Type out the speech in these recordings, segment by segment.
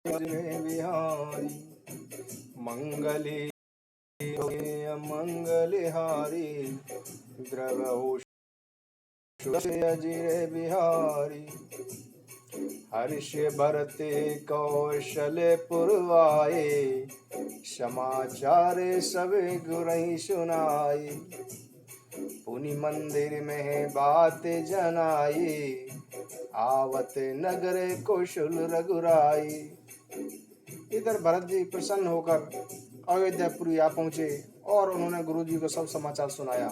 बिहारी मंगले अमंगलहारी द्रवहुष अजिर बिहारी हर्ष भरते कौशल पुरवाए समाचार सब गुरहि सुनाए पुनि मंदिर में बात जनाई आवत नगर कुशल रघुराई। इधर भरत जी प्रसन्न होकर अयोध्यापुरी आ पहुंचे और उन्होंने गुरु जी को सब समाचार सुनाया।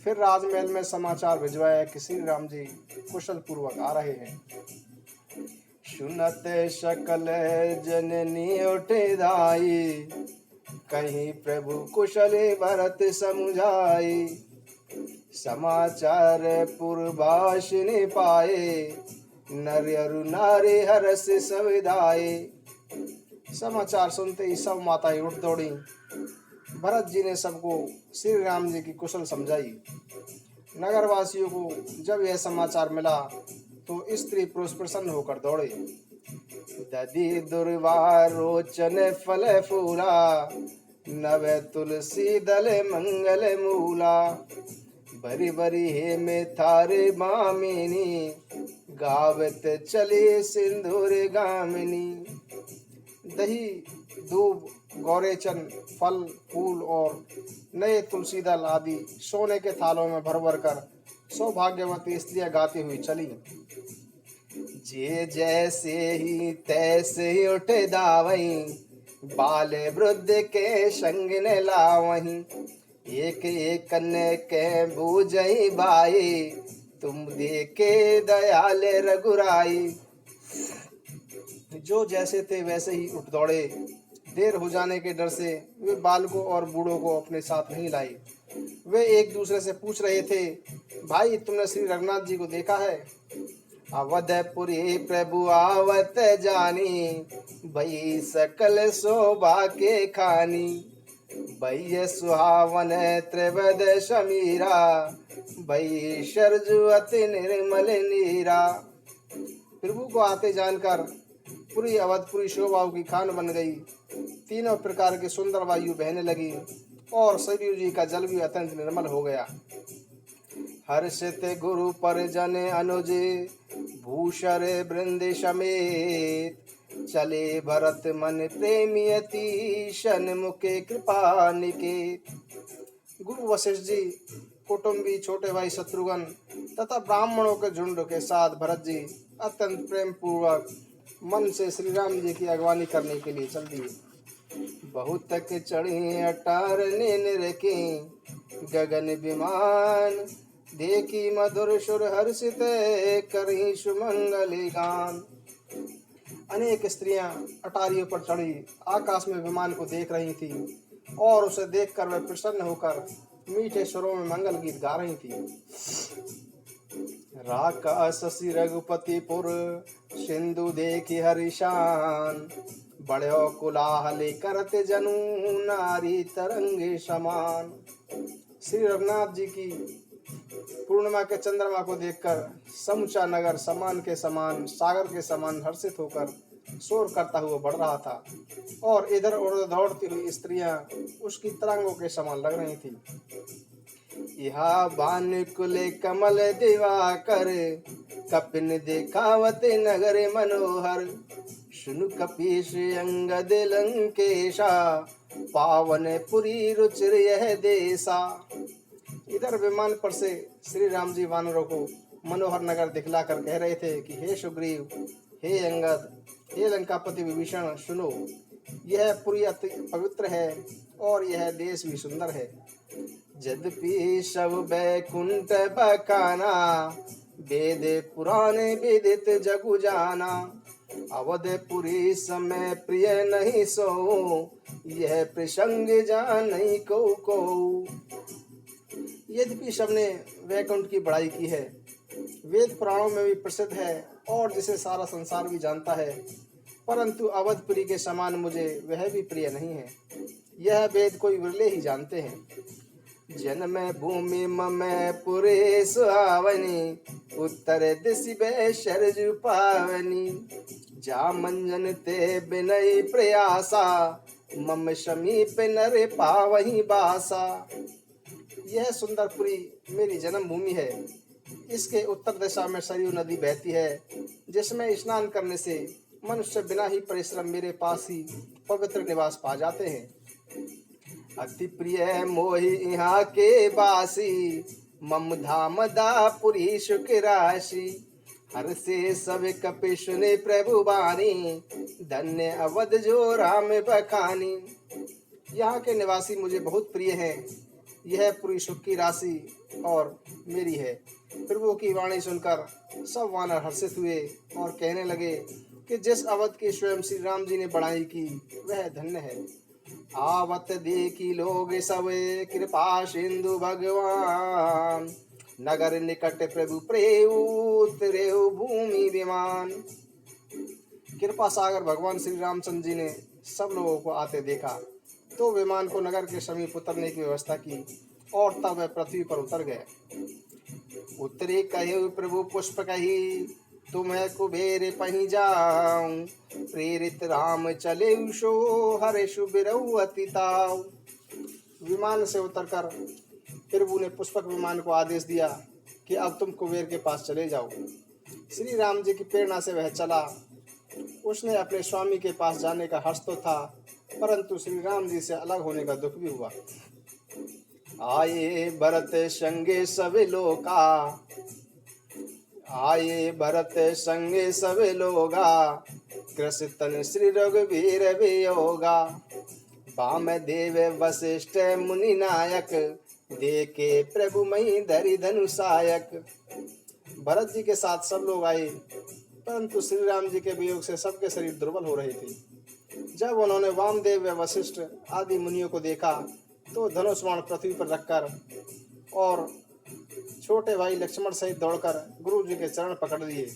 फिर राजमहल में समाचार भिजवाया कि श्री राम जी कुशल पूर्वक आ रहे हैं। सुनत सकल जननी उठे धाई कहीं प्रभु कुशल भरत समुझाई समाचार पूर्वाश ने पाए नर अरु नारी हरस सविधाए। समाचार सुनते ही सब माताएं उठ दौड़ी। भरत जी ने सबको श्री राम जी की कुशल समझाई। नगरवासियों को जब यह समाचार मिला तो स्त्री पुरुष प्रसन्न होकर दौड़े। दधि दुर्वा रोचन फल फूला नव तुलसी दल मंगल मूला बरी बरी हे में थारे मामिनी गावत चले सिंदूर गामिनी। दही दूब गौरेचन फल फूल और नए तुलसी दल आदि सोने के थालों में भर भर कर सौभाग्यवती स्त्रियां गाती हुई चली। जे जैसे ही तैसे ही उठे दावई बाल वृद्ध के संग ने लावही एक एक कन्ने के बूझई बाई तुम देखे दयाल रघुराई। जो जैसे थे वैसे ही उठ दौड़े। देर हो जाने के डर से वे बालकों और बूढ़ों को अपने साथ नहीं लाई। वे एक दूसरे से पूछ रहे थे, भाई तुमने श्री रघुनाथ जी को देखा है? अवधपुरी प्रभु आवत जानी भई सकल शोभा के खानी भई सुहावन त्रिवद शमीरा भई शरजु अति निर्मल नीरा। प्रभु को आते जानकर पूरी अवधपुरी शोभाओं की खान बन गई। तीनों प्रकार की सुंदर वायु बहने लगी और सरयू जी का जल भी अत्यंत निर्मल हो गया। हर्षित गुरु परिजन अनुज भूषर वृंद समेत चले भरत मन प्रेमी अति षण्मुखे कृपा निकेत। गुरु वशिष्ठ जी कुटुंबी छोटे भाई शत्रुघ्न तथा ब्राह्मणों के झुंड के साथ भरत जी अत्यंत प्रेम पूर्वक मन से श्री राम जी की अगवानी करने के लिए चल दिए। बहुत तक चढ़ी अटार ने रखे गगन विमान देखी मधुर सुर हर्षित करही सुमंगल गान। अनेक स्त्रियां अटारियों पर चढ़ी आकाश में विमान को देख रही थी और उसे देखकर वे प्रसन्न होकर मीठे स्वरों में मंगल गीत गा रही थी। राका शशि रघुपतिपुर सिंधु देखी हरिशान बड़ो कुलाहल करते जनू नारी तरंगे समान। श्री रघुनाथ जी की पूर्णिमा के चंद्रमा को देखकर समूचा नगर समान के समान सागर के समान हर्षित होकर शोर करता हुआ बढ़ रहा था और इधर उधर दौड़ती हुई स्त्रियां उसकी तरंगों के समान लग रही थी। यहाँ बानुकुले कमल दिवाकर कपिन देखावत नगर मनोहर सुनु कपीश अंगद लंकेशा पावन पुरी रुचिर यह देशा। इधर विमान पर से श्री राम जी वानरों को मनोहर नगर दिखलाकर कह रहे थे कि हे सुग्रीव, हे अंगद, हे लंकापति विभीषण, सुनो, यह पुरी अति पवित्र है और यह देश भी सुंदर है। यद्यपि सब बैकुंठ बखाना वेद पुराण विदित जगु जाना अवधपुरी समय प्रिय नहीं सो यह प्रसंग जान नहीं को। यद्यपि सबने वैकुंठ की बड़ाई की है, वेद पुराणों में भी प्रसिद्ध है और जिसे सारा संसार भी जानता है, परंतु अवधपुरी के समान मुझे वह भी प्रिय नहीं है। यह वेद कोई विरले ही जानते हैं। जन्म भूमि ममै पुरे सुहावनी उत्तर दिशि बै शरजु पावनी जा मंजन ते बिनय प्रयासा, मम समीप नर पावही बासा। यह सुंदरपुरी मेरी जन्मभूमि है। इसके उत्तर दिशा में सरयू नदी बहती है, जिसमें स्नान करने से मनुष्य बिना ही परिश्रम मेरे पास ही पवित्र निवास पा जाते हैं। अति प्रिय मोहि यहाँ के बासी, मम धाम दापुरी सुख राशि। हर से सब कपि सुने प्रभु बानी, धन्य अवध जो राम बखानी। यहाँ के निवासी मुझे बहुत प्रिय हैं। यह पूरी सुख की राशि और मेरी है। प्रभु की वाणी सुनकर सब वानर हर्षित हुए और कहने लगे कि जिस अवध की स्वयं श्री राम जी ने बड़ाई की वह धन्य है। आवत देखी लोग सब कृपा सिंधु भगवान, नगर निकट प्रभु प्रेम उतरे भूमि विमान। कृपा सागर भगवान श्री रामचंद्र जी ने सब लोगों को आते देखा तो विमान को नगर के समीप उतरने की व्यवस्था की और तब वह पृथ्वी पर उतर गए। उतरे कहे प्रभु पुष्प कही, तुम्हें कुबेर पही जाऊं, प्रेरित राम चले सो हरे सुबिरऊ अति ताऊ। विमान से उतरकर प्रभु ने पुष्पक विमान को आदेश दिया कि अब तुम कुबेर के पास चले जाओ। श्री राम जी की प्रेरणा से वह चला। उसने अपने स्वामी के पास जाने का हर्ष तो था, परंतु श्री राम जी से अलग होने का दुख भी हुआ। आए भरत संगे सब लोका, आए भरत संगे सब लोगा, कृष तन श्री रघुवीर वियोगा। वाम देव वशिष्ठ मुनि नायक, देखे प्रभु मही धरि धनुषायक। भरत जी के साथ सब लोग आए, परंतु श्री राम जी के वियोग से सबके शरीर दुर्बल हो रहे थे। जब उन्होंने वामदेव व वशिष्ठ आदि मुनियों को देखा तो धनुष बाण पृथ्वी पर रखकर और छोटे भाई लक्ष्मण सहित दौड़कर गुरु जी के चरण पकड़ लिए।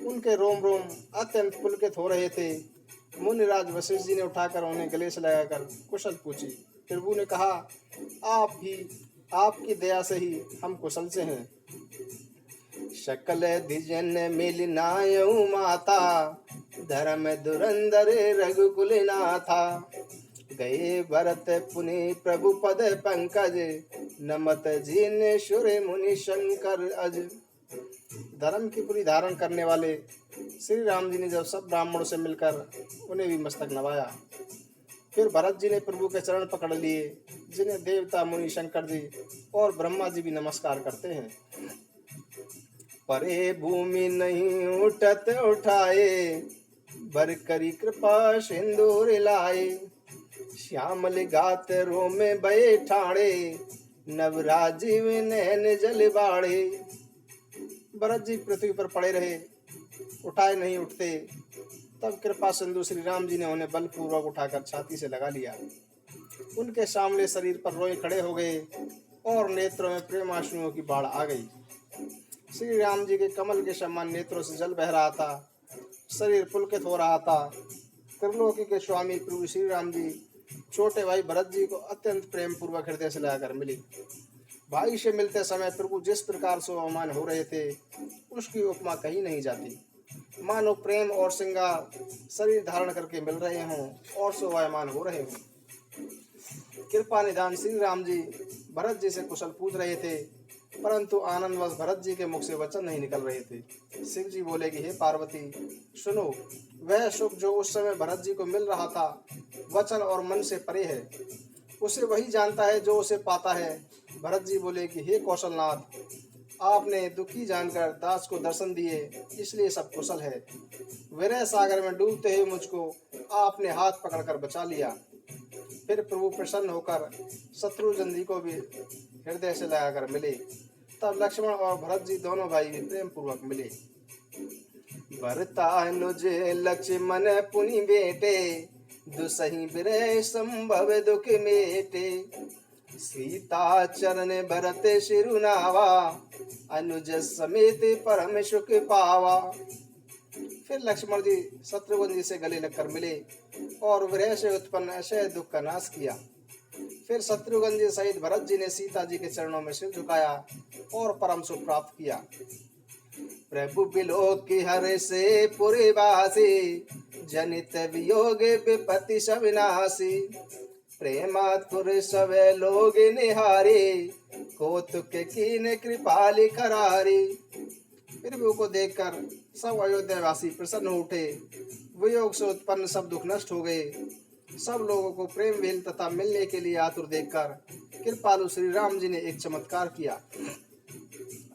उनके रोम रोम अत्यंत पुलकित हो रहे थे। मुनिराज वशिष्ठ जी ने उठाकर उन्हें गले से लगाकर कुशल पूछी। प्रभु ने कहा, आपकी दया से ही हम कुशल से हैं। सकल द्विजन मिल नायऊ माता, धर्म धुरंधर रघुकुल नाथा। गए भरत पुनि प्रभु पद पंकज, नमत जिन सुर मुनि शंकर अज। धर्म की पूरी धारण करने वाले श्री राम जी ने जब सब ब्राह्मणों से मिलकर उन्हें भी मस्तक नवाया, फिर भरत जी ने प्रभु के चरण पकड़ लिए, जिन्हें देवता मुनि शंकर जी और ब्रह्मा जी भी नमस्कार करते हैं। परे भूमि नहीं उठत उठाए, बर करी कृपा सिंदूर लाए। श्यामल गात रोम बैठाड़े, नव राजीव नैन जल बाड़े। भरत जी पृथ्वी पर पड़े रहे, उठाए नहीं उठते। तब कृपा सिंधु श्री राम जी ने उन्हें बलपूर्वक उठाकर छाती से लगा लिया। उनके सामने शरीर पर रोए खड़े हो गए और नेत्रों में प्रेमाश्रुओं की बाढ़ आ गई। श्री राम जी के कमल के समान नेत्रों से जल बह रहा था, शरीर पुलकित हो रहा था। त्रिलोकी के स्वामी प्रभु श्री राम जी छोटे भाई भरत जी को अत्यंत प्रेम पूर्वक हृदय से लगाकर मिली। भाई से मिलते समय प्रभु जिस प्रकार से अवमान हो रहे थे, उसकी उपमा कही नहीं जाती। मानो प्रेम और श्रृंगार शरीर धारण करके मिल रहे हों और शोभायमान हो रहे हों। कृपा निधान श्री राम जी भरत जी से कुशल पूछ रहे थे, परंतु आनंदवश भरत जी के मुख से वचन नहीं निकल रहे थे। शिव जी बोले कि हे पार्वती सुनो, वह सुख जो उस समय भरत जी को मिल रहा था वचन और मन से परे है। उसे वही जानता है जो उसे पाता है। भरत जी बोले कि हे कौशलनाथ, आपने दुखी जानकर दास को दर्शन दिए, इसलिए सब कुशल है। विरह सागर में डूबते हुए मुझको आपने हाथ पकड़कर बचा लिया। फिर प्रभु प्रसन्न होकर शत्रुघ्न जी को भी हृदय से लगाकर मिले। तब लक्ष्मण और भरत जी दोनों भाई भी प्रेम पूर्वक मिले। भरतानुज लक्ष्मण पुनि बेटे, दुसहि विरह संभव दुख मेटे। सीता चरण भरत शिरुनावा, अनुज समेत परम सुख पावा। फिर लक्ष्मण जी शत्रुघ्न जी से गले लगकर मिले और विरह से उत्पन्न अशय दुख का नाश किया। फिर शत्रुघ्न जी सहित भरत जी ने सीता जी के चरणों में सिर झुकाया और परम सुख प्राप्त किया। प्रभु बिलोक की हर से पुरे वासी, जनित वियोग विपत्ति सब नासी। प्रेमातुर सब लोग निहारे, कौतुक कीन कृपाली करारी। प्रभु को देखकर सब अयोध्यावासी प्रसन्न हो उठे। वियोग से उत्पन्न सब दुख नष्ट हो गए। सब लोगों को प्रेम भेल तथा मिलने के लिए आतुर देखकर कृपालु श्री राम जी ने एक चमत्कार किया।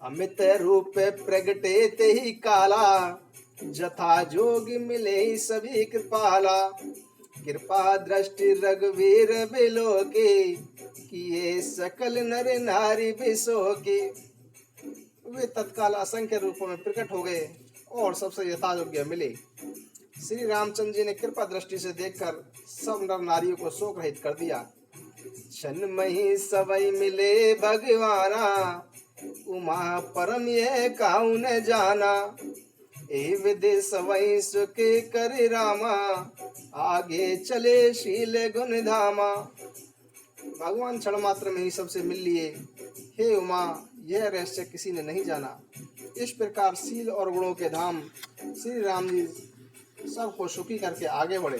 अमित रूप प्रगटे ते ही काला, जथा जोग मिले सभी कृपाला। कृपा दृष्टि रघुवीर बिलोके, किए सकल नर नारी बिसोके। वे तत्काल असंख्य रूपों में प्रकट हो गए और सबसे यथायोग्य मिले। श्री रामचंद्र जी ने कृपा दृष्टि से देखकर सब नर नारियों को शोक रहित कर दिया। क्षण मही सबई मिले भगवाना, उमा परम यह काऊ न जाना। ए विधि सवई सुख कर रामा, आगे चले शील गुण धामा। भगवान क्षण मात्र में ही सबसे मिल लिए। हे उमा, यह रहस्य किसी ने नहीं जाना। इस प्रकार शील और गुणों के धाम श्री राम जी सबको सुखी करके आगे बढ़े।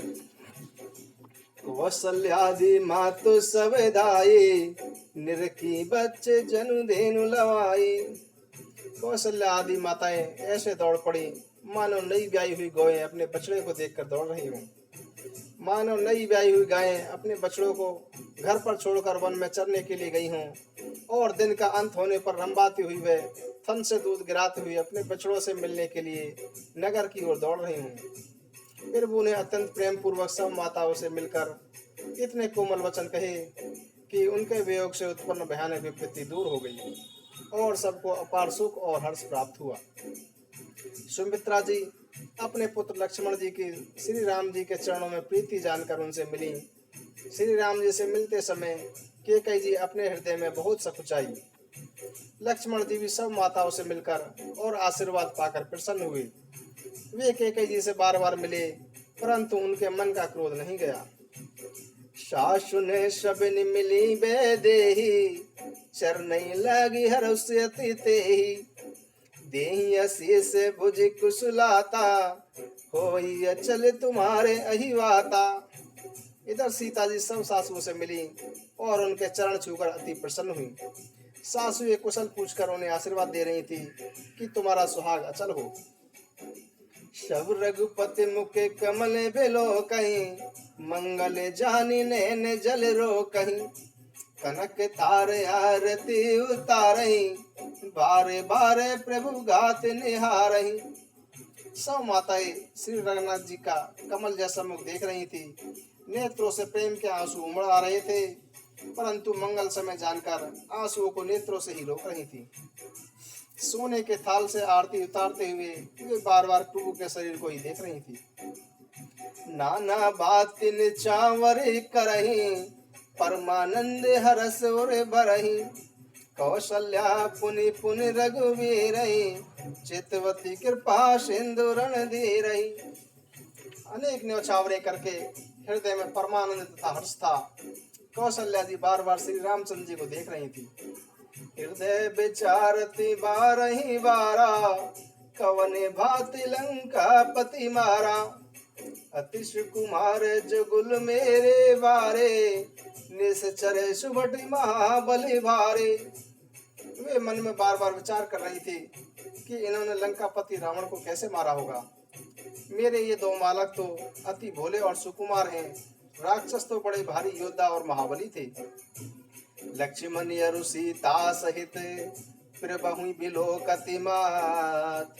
कौशल्यादि मातु सब दाई, निरखी बच्चे जनु धेनु लवाई। कौशल्या आदि माताएं ऐसे दौड़ पड़ी मानो नई ब्याही हुई गौएं अपने बछड़े को देखकर दौड़ रही हों। मानो नई ब्याही हुई गायें अपने बछड़ों को घर पर छोड़कर वन में चरने के लिए गई हों, और दिन का अंत होने पर रंबाती हुई वे थन से दूध गिराती हुई अपने बछड़ों से मिलने के लिए नगर की ओर दौड़ रही हों। प्रभु ने अत्यंत प्रेम पूर्वक सब माताओं से मिलकर इतने कोमल वचन कहे कि उनके वियोग से उत्पन्न भयानक विपत्ति दूर हो गई और सबको अपार सुख और हर्ष प्राप्त हुआ। सुमित्रा जी अपने पुत्र लक्ष्मण जी की श्री राम जी के चरणों में प्रीति जानकर उनसे मिली। श्री राम जी से मिलते समय कैकेयी जी अपने हृदय में बहुत सकुचाई। लक्ष्मण जी भी सब माताओं से मिलकर और आशीर्वाद पाकर प्रसन्न हुए। वे कैकेयी जी से बार बार मिले, परंतु उनके मन का क्रोध नहीं गया। सासु ने सबने मिली बेदेही, चरनई लगी हरस्यति तेहि। देहि असीस भुज कुशलाता, होई अचल तुम्हारे अहिवाता। इधर सीता जी सब सासुओं से मिली और उनके चरण छूकर अति प्रसन्न हुई। सासु ये कुशल पूछकर उन्हें आशीर्वाद दे रही थी कि तुम्हारा सुहाग अचल हो। सब रघुपति मुखे कमल बेलो कहीं, मंगल जानी नैन जल रो कहीं। कनक तार आरती उतारही, बारे बारे प्रभु गात निहारही। सब माताएं श्री रघुनाथ जी का कमल जैसा मुख देख रही थी। नेत्रों से प्रेम के आंसू उमड़ आ रहे थे, परंतु मंगल समय जानकर आंसुओं को नेत्रों से ही रोक रही थी। सोने के थाल से आरती उतारते हुए वे बार बार प्रभु के शरीर को ही देख रही थी। नाना बात चावर करही, परमानंद हरस और भरही। कौशल्या पुनि पुनि रघुवीर, चितवती कृपा सिंधु रण धीरही। अनेक न्यौछावरे करके हृदय में परमानंद तथा हर्ष था। कौशल्या जी बार बार श्री रामचंद्र जी को देख रही थी। हृदय विचारती बारही बारा, कवने भांति लंका पति मारा। अतिश कुमार जुगुल मेरे बारे, निश्चर सुभटि महाबली भारे। वे मन में बार बार विचार कर रही थी कि इन्होंने लंकापति रावण को कैसे मारा होगा। मेरे ये दो बालक तो अति भोले और सुकुमार हैं, राक्षस तो बड़े भारी योद्धा और महाबली थे। लक्ष्मण यरु सीता सहित प्रभु बिलोकति मात,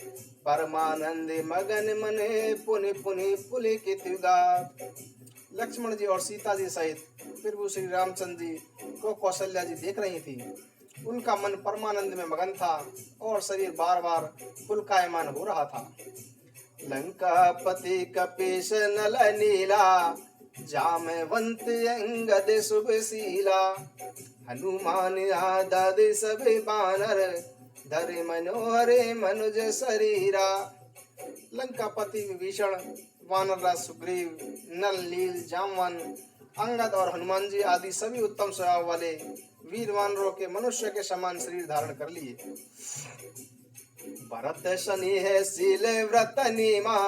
परमानंद मगन मने पुनि पुनि पुलकित गात। लक्ष्मण जी और सीता जी सहित प्रभु श्री रामचंद्र जी को कौशल्या जी देख रही थी। उनका मन परमानंद में मगन था और शरीर बार बार पुलकायमान हो रहा था। लंकापति कपीश नल नीला, जामवंत अंगद शुभशीला। हनुमान आदि सभी बानर, धरे मनोहरे मनुज शरीरा। लंकापति विभीषण, वानरराज सुग्रीव, नल नील, जामवन, अंगद और हनुमान जी आदि सभी उत्तम स्वभाव वाले वीर वानरों के मनुष्य के समान शरीर धारण कर लिए। भरत स्नेह शील व्रत नीमा,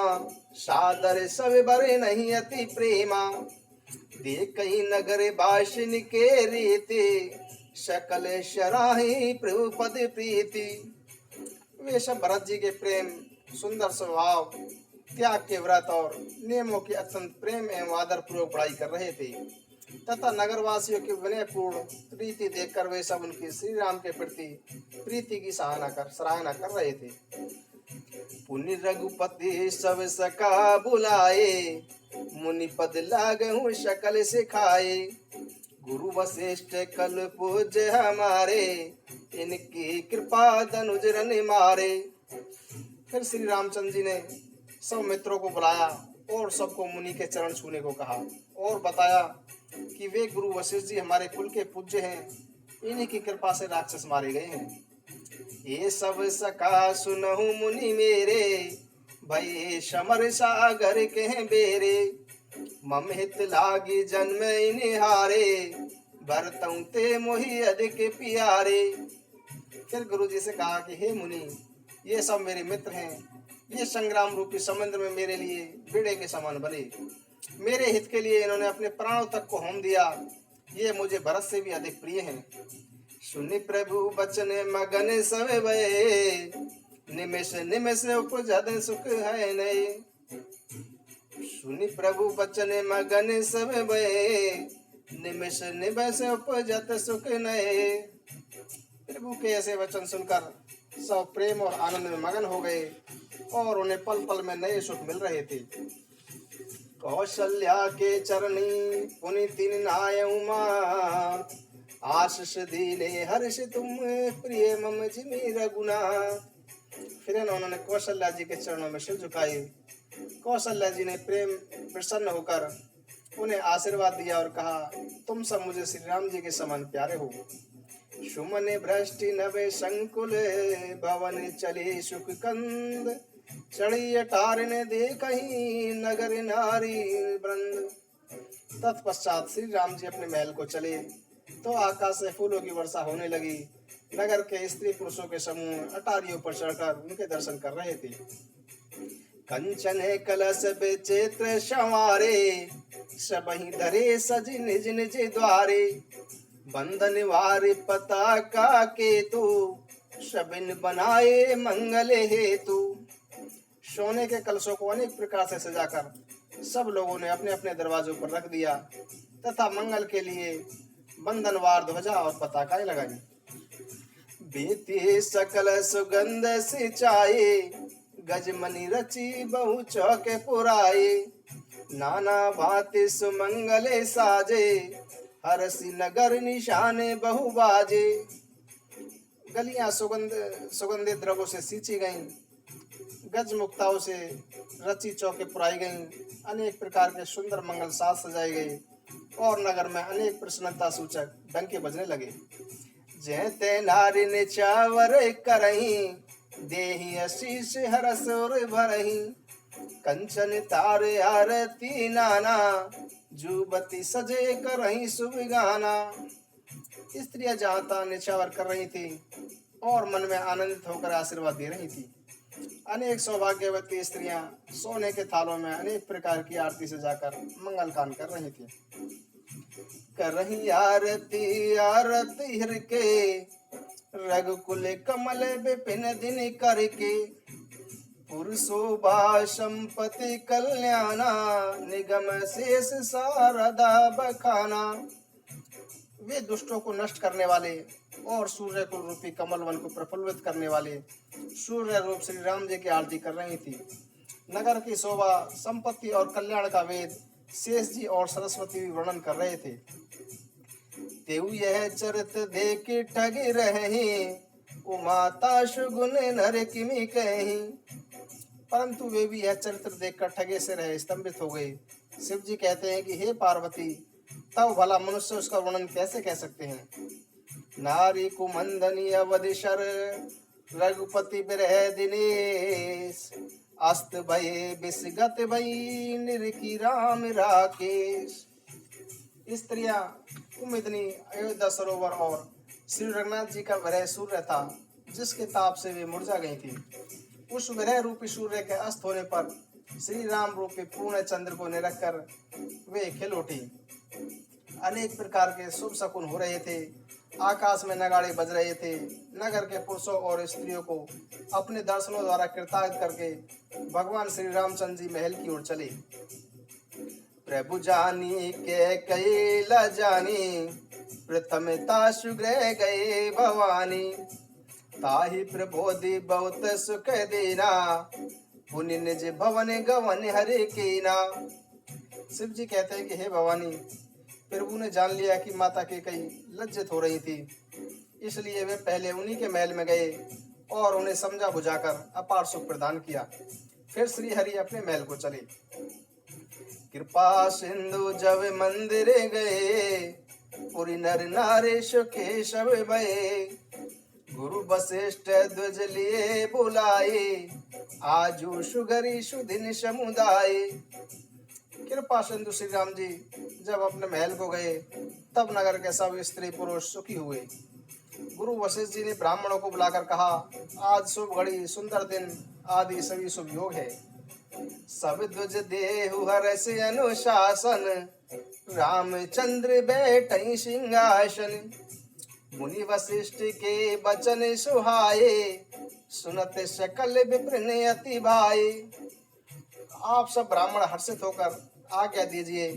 सादर सब बर नहीं अति प्रेमा। देखई नगर बासिन के रीति, सकल सराही प्रभु पद प्रीति। वे सब भरत जी के प्रेम, सुंदर स्वभाव, त्याग के व्रत और नियमों की अत्यंत प्रेम एवं आदर पूर्वक पढ़ाई कर रहे थे तथा नगरवासियों की विनयपूर्ण रीति देखकर वे सब उनकी श्री राम के प्रति प्रीति की सराहना कर रहे थे। पुनि रघुपति सब सका बुलाए, मुनि पद लागहु शकल सिखाए। गुरु वशिष्ठ कल पूज्य हमारे, इनकी कृपा धनुज रन मारे। फिर श्री रामचंद्र जी ने सब मित्रों को बुलाया और सबको मुनि के चरण छूने को कहा और बताया कि वे गुरु वशिष्ठ जी हमारे कुल के पूज्य हैं, इन्हीं की कृपा से राक्षस मारे गए हैं। ये सब सका सुनहु मुनि मेरे, भय समर सागर के बेरे। मम हित लागी जन्म इन्हारे, भरतऊ ते मोहि अधिक प्यारे। फिर गुरु जी से कहा कि हे मुनि, ये सब मेरे मित्र हैं, ये संग्राम रूपी समुद्र में मेरे लिए बेड़े के समान बने। मेरे हित के लिए इन्होंने अपने प्राणों तक को होम दिया। ये मुझे भरत से भी अधिक प्रिय हैं। सुनि प्रभु बचन मगन सब भये, निमिष निमिष उपजत सुख है नये। सुनि प्रभु बचन मगन सब भये, निमिष निमिष उपजत सुख नये। प्रभु के ऐसे वचन सुनकर सब प्रेम और आनंद में मगन हो गए और उन्हें पल पल में नए सुख मिल रहे थे। कौशल्या के चरणी पुनि नायऊ मां, आशीष दीने हर्ष तुम प्रिय मम जिमि रघुनाथ। फिर उन्होंने कौशल्या जी के चरणों में सिर झुकाए। कौशल्या जी ने प्रेम प्रसन्न होकर उन्हें आशीर्वाद दिया और कहा, तुम सब मुझे श्री राम जी के समान प्यारे हो। सुमन भ्रष्टि नवे संकुल, भवन चले सुख कंद। चढ़ी अटारन देखहि नगर नारी वृंद। तत्पश्चात श्री राम जी अपने महल को चले तो आकाश से फूलों की वर्षा होने लगी। नगर के स्त्री पुरुषों के समूह अटारियों पर चढ़कर उनके दर्शन कर रहे थे। कंचन कलश विचित्र संवारे, सबहि धरे सज निज निज द्वारे। बंधन वार पताका केतु, सबिन बनाए मंगल हेतु। सोने के कलशों को अनेक प्रकार से सजाकर सब लोगों ने अपने अपने दरवाजों पर रख दिया तथा मंगल के लिए बंधनवार ध्वजा और पताकाएं लगाई। बीती सकल सुगंध सिंचाए, गजमनि रची बहु चौके पुराए। नाना भांति सुमंगले साजे, हरसी नगर निशाने बहु बाजे। गलियां सुगंधित द्रव्यों से सींची गईं, गज मुक्ताओं से रची चौके पुराई गईं, अनेक प्रकार के सुंदर मंगल साज सजाए गए और नगर में अनेक प्रसन्नता सूचक डंके बजने लगे। जैते नारी निचावर करही, देहि आशीष हरस और भरही। कंचन तार आरती नाना, जुबती सजे करही शुभ गाना। स्त्रियां जहाँ तहाँ निछावर कर रही थी और मन में आनंदित होकर आशीर्वाद दे रही थी। अनेक सौभाग्यवती स्त्रियां सोने के थालों में अनेक प्रकार की आरती सजाकर मंगल कान कर रही थी। कर रही आरती आरती हर के, रघुकुल कमल विपिन दिन करके। पुरुषोभा संपत्ति कल्याणा, निगम शेष शारदा बखाना। वे दुष्टों को नष्ट करने वाले और सूर्य कुल रूपी कमल वन को प्रफुल्लित करने वाले सूर्य रूप श्री राम जी की आरती कर रही थी। नगर की शोभा, संपत्ति और कल्याण का वेद शेष जी और सरस्वती भी वर्णन कर रहे थे। तेऊ यह चरित देख ठग रहे, उमाता सुगुन नर किमि कहीं। परंतु वे भी यह चरित्र देखकर ठगे से रहे, स्तंभित हो गए। शिव जी कहते हैं कि हे पार्वती, तब भला मनुष्य उसका वर्णन कैसे कह सकते हैं। नारी कुमंदनी अवधि शर, रघुपति बिरह दिनेश। अस्त भये विसगत भई, निरखी राम राकेश। स्त्रियां कुमुदिनी अयोध्या सरोवर और श्री रघुनाथ जी का विरह सूर्य था, जिसके ताप से वे मुरझा गई थी। उस ग्रह रूपी सूर्य के अस्त होने पर श्री राम रूपी पूर्ण चंद्र को निरख कर वे खिल उठी। अनेक प्रकार के शुभ शकुन हो रहे थे। आकाश में नगाड़े बज रहे थे। नगर के पुरुषों और स्त्रियों को अपने दर्शनों द्वारा कृतार्थ करके भगवान श्री रामचंद्र जी महल की ओर चले। प्रभु जानी के कई ल जानी, प्रथमता सुग्रह गए भवानी। ताहि प्रबोधि बहुत सुख देना, पुनि निज भवन गवन हरे कीना। शिव जी कहते हैं कि हे भवानी, प्रभु ने जान लिया कि माता के कई लज्जित हो रही थी, इसलिए वे पहले उन्हीं के महल में गए और उन्हें समझा बुझाकर अपार सुख प्रदान किया। फिर श्री हरि अपने महल को चले। कृपा सिंधु जब मंदिर गए, पुरी नर नारेश केशव भये। गुरु वशिष्ठ ध्वज लिए बुलाए, आजू सुगरी सुदिन समुदाय। कृपा सिंधु श्री राम जी जब अपने महल को गए, तब नगर के सब स्त्री पुरुष सुखी हुए। गुरु वशिष्ठ जी ने ब्राह्मणों को बुलाकर कहा, आज शुभ घड़ी, सुंदर दिन आदि सभी शुभ योग है। सब ध्वज देहु हर्ष अनुशासन, रामचंद्र बैठई सिंहासन। मुनि वशिष्ठ के बचन सुहाए, सुनत सकल विप्र अति भाए। आप सब ब्राह्मण हर्षित होकर आज्ञा दीजिए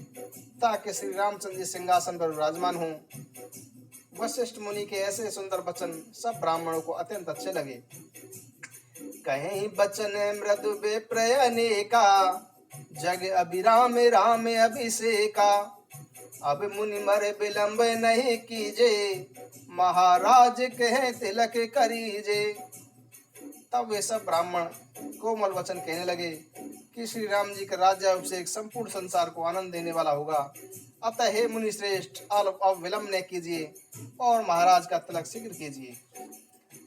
ताकि श्री रामचंद्र जी सिंहासन पर विराजमान हों। वशिष्ठ मुनि के ऐसे सुंदर वचन सब ब्राह्मणों को अत्यंत अच्छे लगे। कहीं बचन मृदु विप्रय अनेका, जग अभिराम राम अभिषेका। अब मुनि मर विलंब नहीं कीजे, महाराज कहे तिलक करीजे। तब वे सब ब्राह्मण कोमल वचन कहने लगे कि श्री राम जी का राज्याभिषेक संपूर्ण संसार को आनंद देने वाला होगा। अतः हे मुनि श्रेष्ठ, अब विलंब न कीजिए और महाराज का तिलक शीघ्र कीजिए।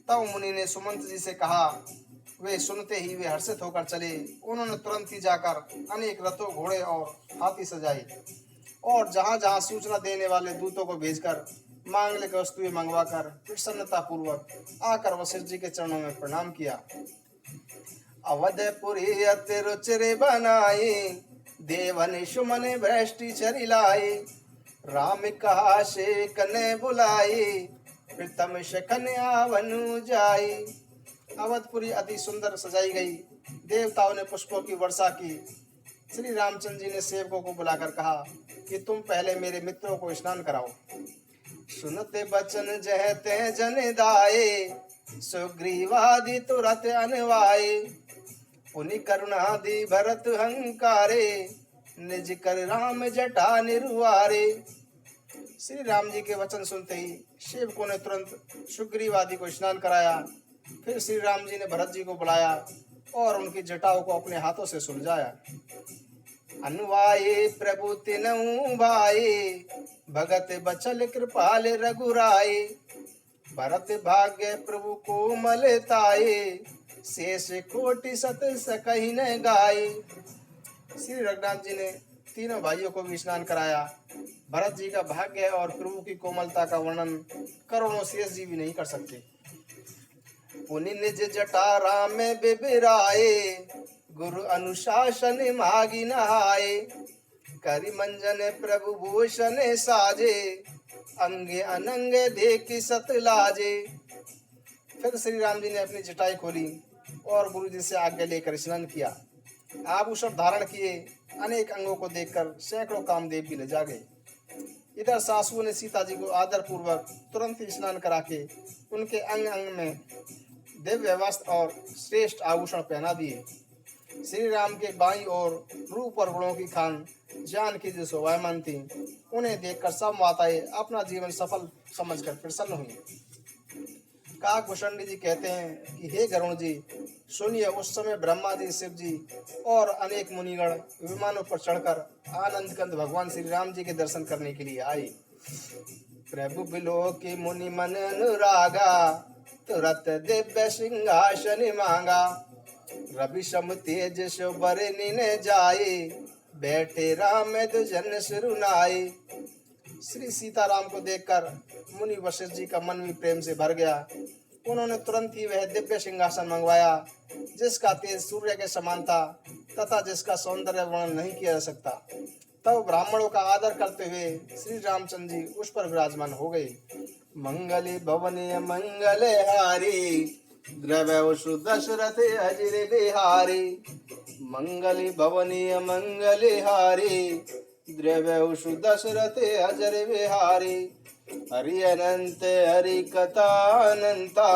तब मुनि ने सुमंत जी से कहा। वे सुनते ही वे हर्षित होकर चले। उन्होंने तुरंत ही जाकर अनेक रथों, घोड़े और हाथी सजाए और जहां जहां सूचना देने वाले दूतों को भेजकर मांगलिक वस्तुएं मंगवाकर प्रसन्नता पूर्वक आकर वशिष्ठ जी के चरणों में प्रणाम किया। अवधपुरी अति रुचिर बनाए, देवन सुमन भ्रष्टि चरि लाए। राम कहा से कने बुलाए, प्रथम शकन आवनु जाए। अवधपुरी अति सुंदर सजाई गई। देवताओं ने पुष्पों की वर्षा की। श्री रामचंद्र जी ने सेवकों को बुलाकर कहा कि तुम पहले मेरे मित्रों को स्नान कराओ। सुनते बचन जहते जन दाए, सुग्रीवादि तुरत अनवाए। पुनि करुणादि भरत हंकारे, निज कर राम जटा निरुआरे। श्री राम जी के वचन सुनते ही सेवकों ने तुरंत सुग्रीवादि को स्नान कराया। फिर श्री राम जी ने भरत जी को बुलाया और उनकी जटाओं को अपने हाथों से सुलझाया। अनुवाये प्रभु तिनऊ भाए, भगत बचल कृपाल रघुराए। भरत भाग्य प्रभु कोमल ताए, शेष कोटि सत सकहि न गाए। श्री रघुनाथ जी ने तीनों भाइयों को भी स्नान कराया। भरत जी का भाग्य और प्रभु की कोमलता का वर्णन करोड़ों शेष जी भी नहीं कर सकते। पुनि निज जटा राम बिबिराए, गुरु अनुशासन मागी नहाए। करि मंजन प्रभु भूषण साजे, अंगे अनंगे देखि सत लाजे। फिर श्री राम जी ने अपनी जटाई खोली और गुरु जी से आज्ञा लेकर स्नान किया। आभूषण धारण किए। अनेक अंगों को देखकर सैकड़ों कामदेव भी लजा गए। इधर सासुओं ने सीता जी को आदर पूर्वक तुरंत ही स्नान करा के उनके अंग अंग में दिव्य वस्त्र और श्रेष्ठ आभूषण पहना दिए। श्री राम के बाईं ओर रूप और गुणों की खान जानकी जी शोभायमान थी। उन्हें देखकर सब माताएं अपना जीवन सफल समझकर प्रसन्न हुई। काकभूषणी जी कहते हैं कि हे गरुण जी, सुनिए, उस समय ब्रह्मा जी, शिव जी और अनेक मुनिगण विमानों पर चढ़कर आनंद कंद भगवान श्री राम जी के दर्शन करने के लिए आए। प्रभु बिलो के मुनि मन अनुरागा, तुरत दिव्य सिंहासन मांगा। रवि सम तेज सो बरे निने जाए, बैठे राम दुजन सिरुनाए। श्री सीताराम को देखकर मुनि वशिष्ठ जी का मन भी प्रेम से भर गया। उन्होंने तुरंत ही वह दिव्य सिंहासन मंगवाया जिसका तेज सूर्य के समान था तथा जिसका सौंदर्य वर्णन नहीं किया जा सकता। तब ब्राह्मणों का आदर करते हुए श्री रामचंद्र जी उस पर विराजमान हो गए। मंगले भवने मंगले हारी द्रव्यवसु दशरथ अजर बिहारी। मंगले भवने मंगले हारी द्रव्यवसु दशरथ अजर बिहारी। हरि अनंत हरि कथा अनंता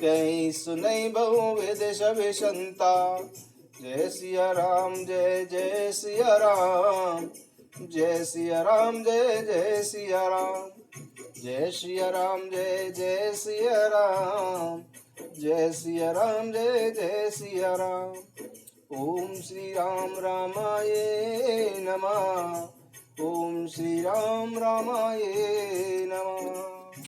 कहीं सुनई बहु विदेश विशंता। जय सिया राम जय जय सिया राम जय सिया राम जय जय सिया राम। जय सिया राम जय जय सिया राम जय सिया राम जय जय सिया राम। ओम श्री राम रामाय नमः। ओम श्री राम रामाय नमः।